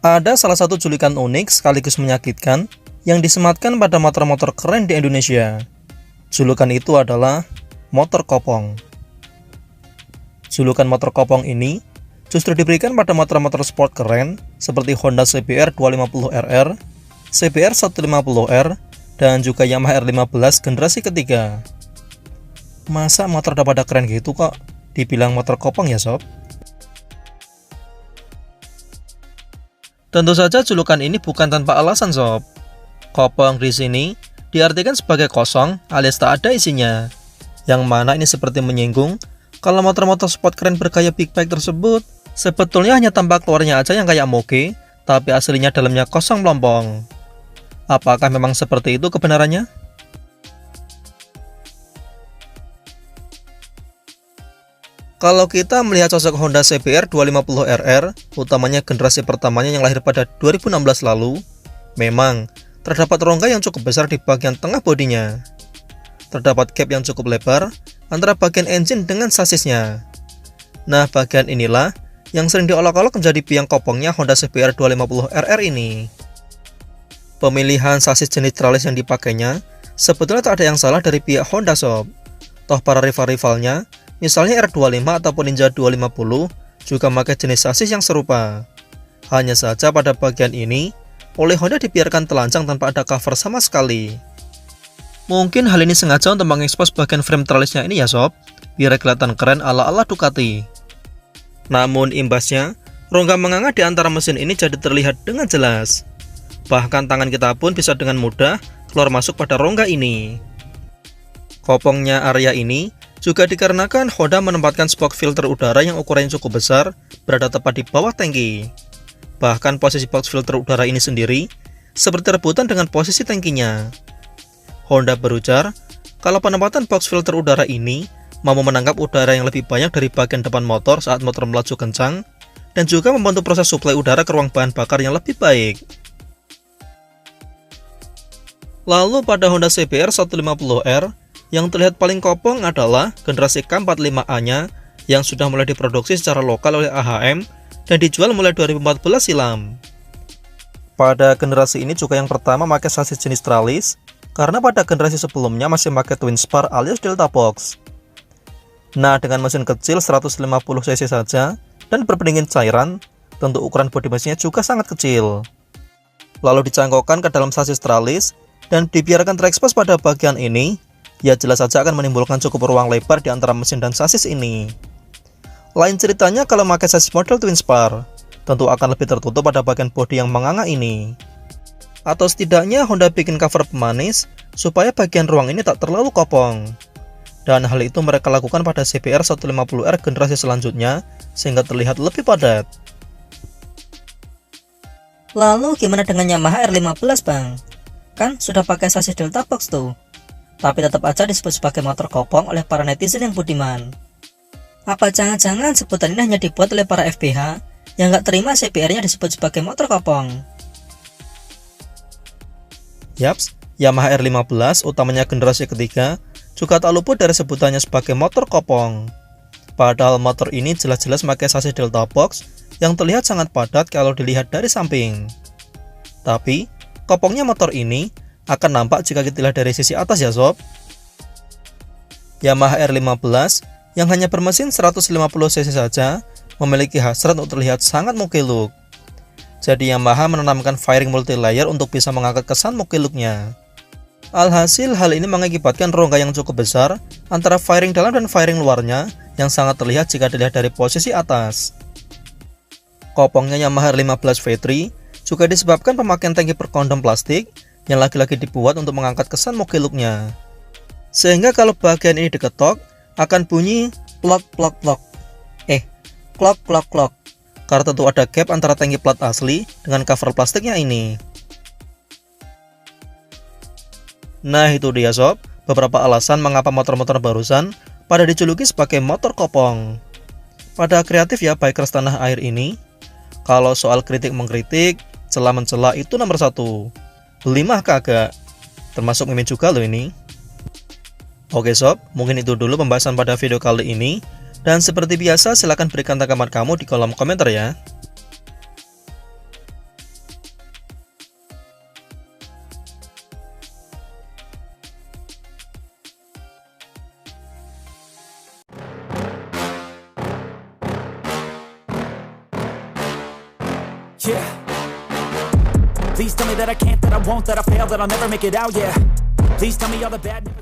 Ada salah satu julukan unik sekaligus menyakitkan yang disematkan pada motor-motor keren di Indonesia. Julukan itu adalah motor kopong. Julukan motor kopong ini justru diberikan pada motor-motor sport keren seperti Honda CBR 250RR, CBR 150R, dan juga Yamaha R15 generasi ketiga. Masa motor udah pada keren gitu kok dibilang motor kopong ya sob? Tentu saja julukan ini bukan tanpa alasan sob. Kopong di sini diartikan sebagai kosong alias tak ada isinya. Yang mana ini seperti menyinggung kalau motor-motor sport keren bergaya big bike tersebut sebetulnya hanya tampak luarnya aja yang kayak moge, tapi aslinya dalamnya kosong melompong. Apakah memang seperti itu kebenarannya? Kalau kita melihat sosok Honda CBR 250RR, utamanya generasi pertamanya yang lahir pada 2016 lalu, memang terdapat rongga yang cukup besar di bagian tengah bodinya. Terdapat gap yang cukup lebar antara bagian engine dengan sasisnya. Nah, bagian inilah yang sering diolok-olok menjadi biang kopongnya Honda CBR 250RR ini. Pemilihan sasis jenis tralis yang dipakainya sebetulnya tak ada yang salah dari pihak Honda sob. Toh para rival-rivalnya misalnya R25 ataupun Ninja 250 juga memakai jenis sasis yang serupa. Hanya saja pada bagian ini, oleh Honda dibiarkan telanjang tanpa ada cover sama sekali. Mungkin hal ini sengaja untuk mengekspos bagian frame tralisnya ini ya sob, biar kelihatan keren ala-ala Ducati. Namun imbasnya, rongga menganga di antara mesin ini jadi terlihat dengan jelas. Bahkan tangan kita pun bisa dengan mudah keluar masuk pada rongga ini. Kopongnya area ini juga dikarenakan Honda menempatkan spok filter udara yang ukurannya cukup besar berada tepat di bawah tangki. Bahkan posisi box filter udara ini sendiri seperti rebutan dengan posisi tangkinya. Honda berujar kalau penempatan box filter udara ini mampu menangkap udara yang lebih banyak dari bagian depan motor saat motor melaju kencang dan juga membantu proses suplai udara ke ruang bahan bakar yang lebih baik. Lalu pada Honda CBR 150R, yang terlihat paling kopong adalah generasi K45A-nya yang sudah mulai diproduksi secara lokal oleh AHM dan dijual mulai 2014 silam. Pada generasi ini juga yang pertama pakai sasis jenis tralis, karena pada generasi sebelumnya masih pakai twin spar alias delta box. Nah, dengan mesin kecil 150 cc saja dan berpendingin cairan, tentu ukuran bodi mesinnya juga sangat kecil. Lalu dicangkokkan ke dalam sasis tralis dan dibiarkan terekspos pada bagian ini, ya jelas saja akan menimbulkan cukup ruang lebar di antara mesin dan sasis ini. Lain ceritanya kalau pakai sasis model twin spar, tentu akan lebih tertutup pada bagian bodi yang menganga ini. Atau setidaknya Honda bikin cover pemanis supaya bagian ruang ini tak terlalu kopong. Dan hal itu mereka lakukan pada CBR 150R generasi selanjutnya sehingga terlihat lebih padat. Lalu gimana dengan Yamaha R15 bang? Kan sudah pakai sasis delta box tuh, tapi tetap aja disebut sebagai motor kopong oleh para netizen yang budiman. Apa jangan-jangan sebutan ini hanya dibuat oleh para FPH yang gak terima CBR-nya disebut sebagai motor kopong? Yaps, Yamaha R15 utamanya generasi ketiga juga tak luput dari sebutannya sebagai motor kopong. Padahal motor ini jelas-jelas pakai sasis delta box yang terlihat sangat padat kalau dilihat dari samping. Tapi, kopongnya motor ini akan nampak jika kita lihat dari sisi atas ya sob. Yamaha R15 yang hanya bermesin 150 cc saja memiliki hasrat untuk terlihat sangat moge look. Jadi Yamaha menanamkan fairing multi-layer untuk bisa mengangkat kesan moge looknya. Alhasil hal ini mengakibatkan rongga yang cukup besar antara fairing dalam dan fairing luarnya yang sangat terlihat jika dilihat dari posisi atas. Kopongnya Yamaha R15 V3 juga disebabkan pemakaian tangki perkondom plastik yang lagi-lagi dibuat untuk mengangkat kesan moge looknya. Sehingga kalau bagian ini diketok akan bunyi plok plok plok. Klok klok klok. Karena tentu ada gap antara tangki plat asli dengan cover plastiknya ini. Nah itu dia sob, beberapa alasan mengapa motor-motor barusan pada dijuluki sebagai motor kopong. Pada kreatif ya bikers tanah air ini, kalau soal kritik mengkritik, celah mencela itu nomor 1. Beli mah kagak. Termasuk mimin juga loh ini. Oke sob, mungkin itu dulu pembahasan pada video kali ini. Dan seperti biasa silahkan berikan tanggapan kamu di kolom komentar ya. Yeah. Please tell me that I can't, that I won't, that I fail, that I'll never make it out, yeah. Please tell me all the bad